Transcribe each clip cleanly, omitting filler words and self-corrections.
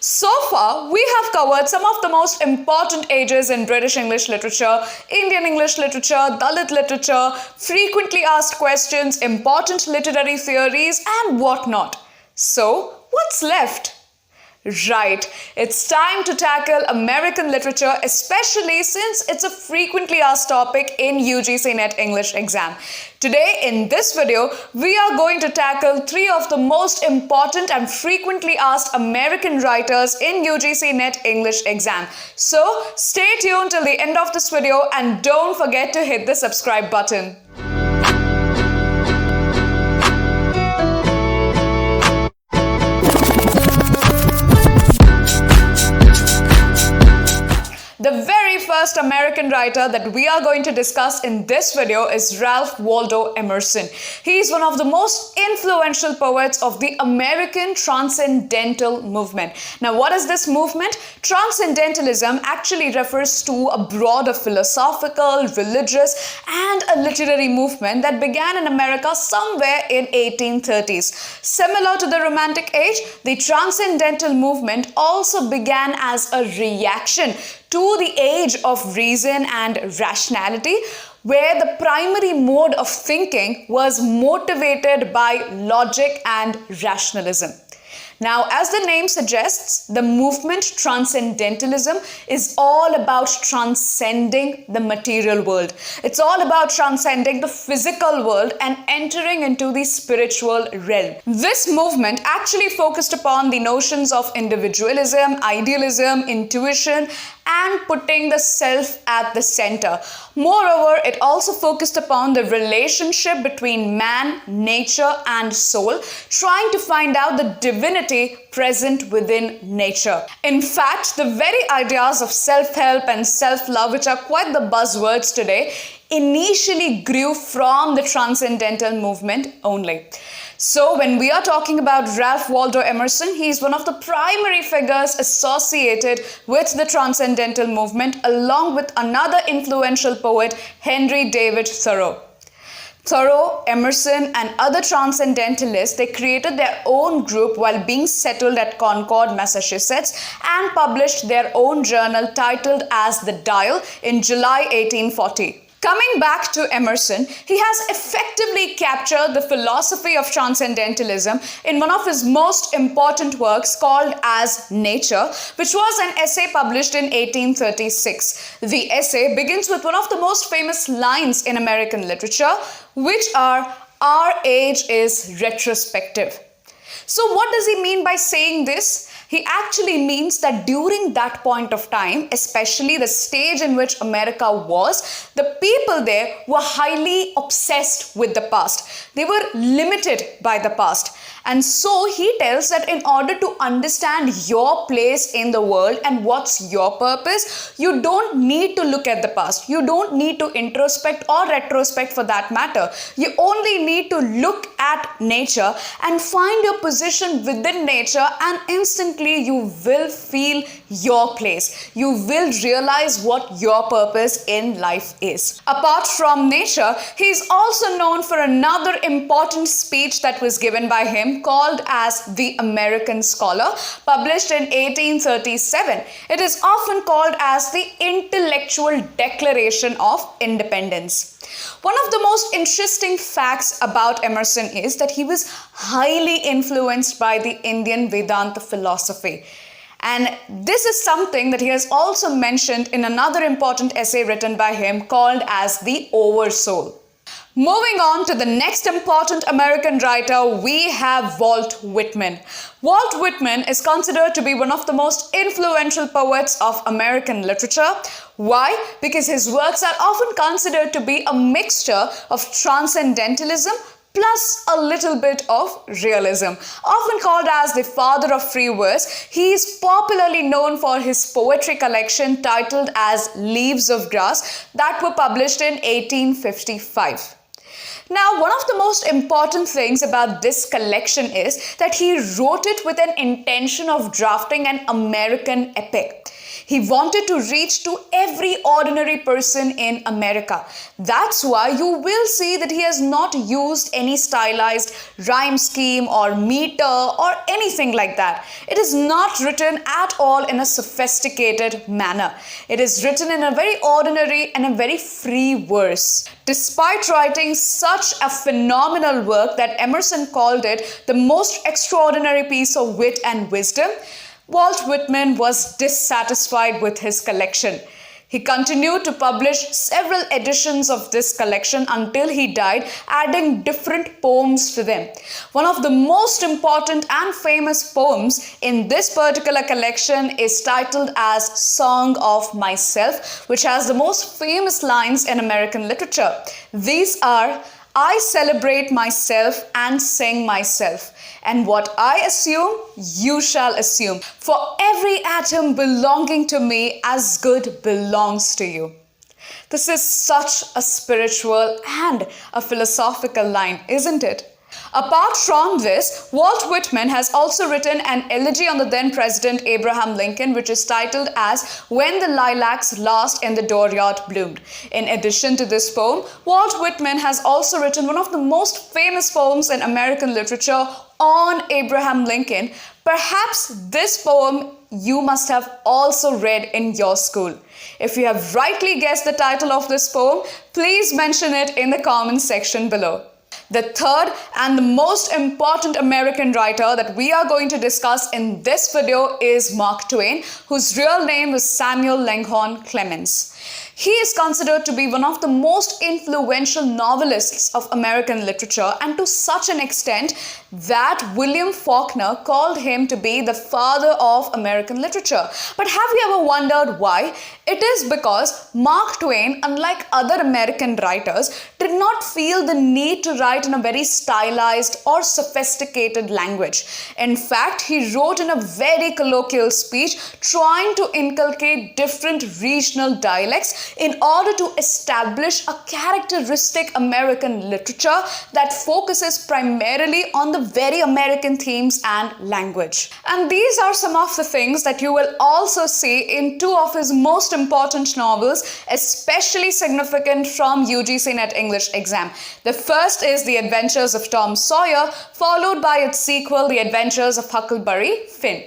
So far, we have covered some of the most important ages in British English literature, Indian English literature, Dalit literature, frequently asked questions, important literary theories, and whatnot. So, what's left? Right, it's time to tackle American literature, especially since it's a frequently asked topic in UGC NET English exam. Today, in this video, we are going to tackle three of the most important and frequently asked American writers in UGC NET English exam. So, stay tuned till the end of this video and don't forget to hit the subscribe button. The very first American writer that we are going to discuss in this video is Ralph Waldo Emerson. He is one of the most influential poets of the American Transcendental movement. Now, what is this movement? Transcendentalism actually refers to a broader philosophical, religious, and a literary movement that began in America somewhere in 1830s. Similar to the Romantic Age, the Transcendental movement also began as a reaction to the age of reason and rationality, where the primary mode of thinking was motivated by logic and rationalism. Now, as the name suggests, the movement Transcendentalism is all about transcending the material world. It's all about transcending the physical world and entering into the spiritual realm. This movement actually focused upon the notions of individualism, idealism, intuition, and putting the self at the center. Moreover, it also focused upon the relationship between man, nature, and soul, trying to find out the divinity present within nature. In fact, the very ideas of self-help and self-love, which are quite the buzzwords today, initially grew from the Transcendental movement only. So when we are talking about Ralph Waldo Emerson, he is one of the primary figures associated with the Transcendental movement, along with another influential poet, Henry David Thoreau. Thoreau, Emerson, and other Transcendentalists, they created their own group while being settled at Concord, Massachusetts, and published their own journal titled as The Dial in July 1840. Coming back to Emerson, he has effectively captured the philosophy of Transcendentalism in one of his most important works called as Nature, which was an essay published in 1836. The essay begins with one of the most famous lines in American literature, which are, "Our age is retrospective." So what does he mean by saying this? He actually means that during that point of time, especially the stage in which America was, the people there were highly obsessed with the past. They were limited by the past. And so he tells that in order to understand your place in the world and what's your purpose, you don't need to look at the past. You don't need to introspect or retrospect for that matter. You only need to look at nature and find your position within nature, and instantly you will feel your place. You will realize what your purpose in life is. Apart from nature, he is also known for another important speech that was given by him called as The American Scholar, published in 1837. It is often called as the Intellectual Declaration of Independence. One of the most interesting facts about Emerson is that he was highly influenced by the Indian Vedanta philosophy. And this is something that he has also mentioned in another important essay written by him called as The Oversoul. Moving on to the next important American writer, we have Walt Whitman. Walt Whitman is considered to be one of the most influential poets of American literature. Why? Because his works are often considered to be a mixture of transcendentalism plus a little bit of realism. Often called as the father of free verse, he is popularly known for his poetry collection titled as Leaves of Grass that were published in 1855. Now, one of the most important things about this collection is that he wrote it with an intention of drafting an American epic. He wanted to reach to every ordinary person in America. That's why you will see that he has not used any stylized rhyme scheme or meter or anything like that. It is not written at all in a sophisticated manner. It is written in a very ordinary and a very free verse. Despite writing such a phenomenal work that Emerson called it the most extraordinary piece of wit and wisdom, Walt Whitman was dissatisfied with his collection. He continued to publish several editions of this collection until he died, adding different poems to them. One of the most important and famous poems in this particular collection is titled as Song of Myself, which has the most famous lines in American literature. These are, "I celebrate myself and sing myself, and what I assume, you shall assume. For every atom belonging to me as good belongs to you." This is such a spiritual and a philosophical line, isn't it? Apart from this, Walt Whitman has also written an elegy on the then President Abraham Lincoln, which is titled as When the Lilacs Last in the Dooryard Bloomed. In addition to this poem, Walt Whitman has also written one of the most famous poems in American literature on Abraham Lincoln. Perhaps this poem you must have also read in your school. If you have rightly guessed the title of this poem, please mention it in the comment section below. The third and the most important American writer that we are going to discuss in this video is Mark Twain, whose real name was Samuel Langhorne Clemens. He is considered to be one of the most influential novelists of American literature, and to such an extent that William Faulkner called him to be the father of American literature. But have you ever wondered why? It is because Mark Twain, unlike other American writers, did not feel the need to write in a very stylized or sophisticated language. In fact, he wrote in a very colloquial speech, trying to inculcate different regional dialects in order to establish a characteristic American literature that focuses primarily on the very American themes and language. And these are some of the things that you will also see in two of his most important novels, especially significant from UGC NET English exam. The first is The Adventures of Tom Sawyer, followed by its sequel, The Adventures of Huckleberry Finn.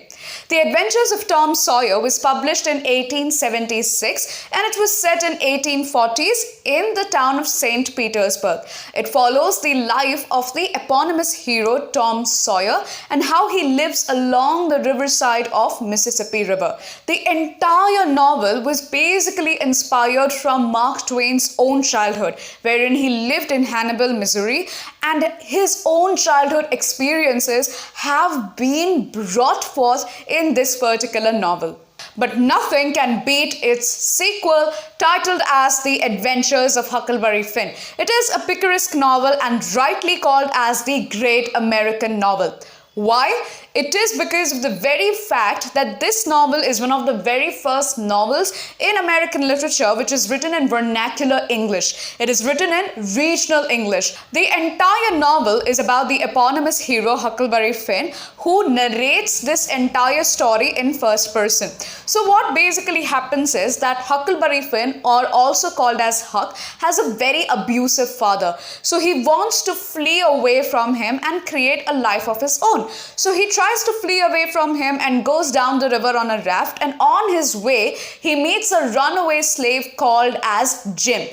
The Adventures of Tom Sawyer was published in 1876 and it was set in 1840s in the town of St. Petersburg. It follows the life of the eponymous hero Tom Sawyer and how he lives along the riverside of Mississippi River. The entire novel was basically inspired from Mark Twain's own childhood, wherein he lived in Hannibal, Missouri, and his own childhood experiences have been brought forth in this particular novel. But nothing can beat its sequel titled as The Adventures of Huckleberry Finn. It is a picaresque novel and rightly called as the Great American Novel. Why? It is because of the very fact that this novel is one of the very first novels in American literature which is written in vernacular English. It is written in regional English. The entire novel is about the eponymous hero Huckleberry Finn, who narrates this entire story in first person. So what basically happens is that Huckleberry Finn, or also called as Huck, has a very abusive father. So he wants to flee away from him and create a life of his own. So he tries to flee away from him and goes down the river on a raft, and on his way he meets a runaway slave called as Jim.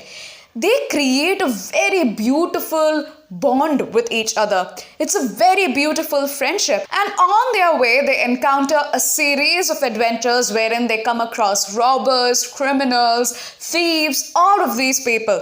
They create a very beautiful bond with each other. It's a very beautiful friendship, and on their way they encounter a series of adventures wherein they come across robbers, criminals, thieves, all of these people.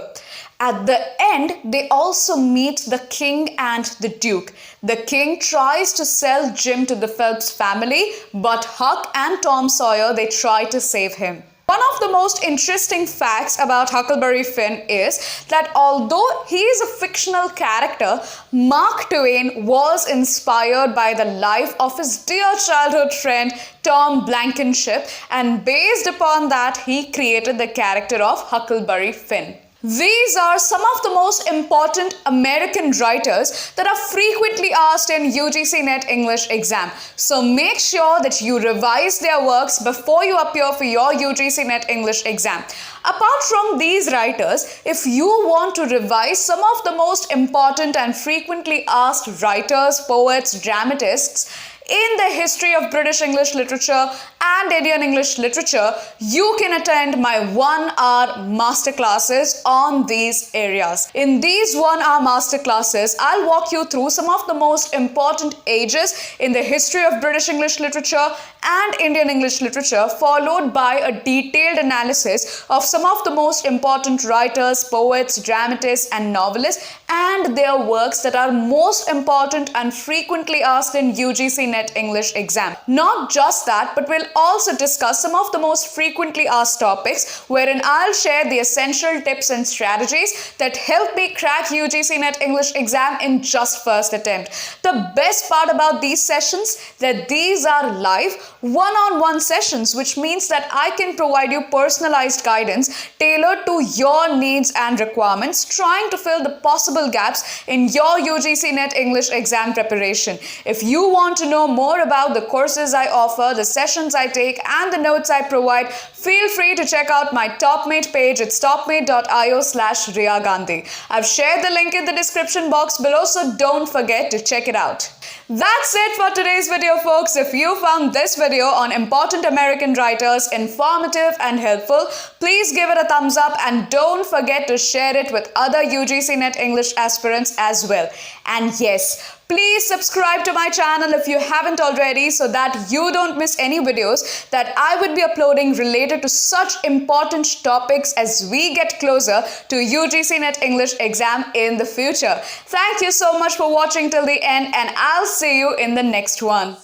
At the end, they also meet the king and the duke. The king tries to sell Jim to the Phelps family, but Huck and Tom Sawyer, they try to save him. One of the most interesting facts about Huckleberry Finn is that although he is a fictional character, Mark Twain was inspired by the life of his dear childhood friend Tom Blankenship, and based upon that, he created the character of Huckleberry Finn. These are some of the most important American writers that are frequently asked in UGC NET English exam. So make sure that you revise their works before you appear for your UGC NET English exam. Apart from these writers, if you want to revise some of the most important and frequently asked writers, poets, dramatists in the history of British English literature and Indian English literature, you can attend my 1-hour masterclasses on these areas. In these 1-hour masterclasses, I'll walk you through some of the most important ages in the history of British English literature and Indian English literature, followed by a detailed analysis of some of the most important writers, poets, dramatists, and novelists and their works that are most important and frequently asked in UGC NET English exam. Not just that, but we'll also discuss some of the most frequently asked topics, wherein I'll share the essential tips and strategies that help me crack UGC NET English exam in just first attempt. The best part about these sessions that these are live one-on-one sessions, which means that I can provide you personalized guidance tailored to your needs and requirements, trying to fill the possible gaps in your UGC NET English exam preparation. If you want to know more about the courses I offer, the sessions I take, and the notes I provide, feel free to check out my TopMate page. It's topmate.io/Riya Gandhi. I've shared the link in the description box below, so don't forget to check it out. That's it for today's video, folks. If you found this video on important American writers informative and helpful, please give it a thumbs up and don't forget to share it with other UGC NET English aspirants as well. And yes, please subscribe to my channel if you haven't already, so that you don't miss any videos that I would be uploading related to such important topics as we get closer to UGC NET English exam in the future. Thank you so much for watching till the end, and I'll see you in the next one.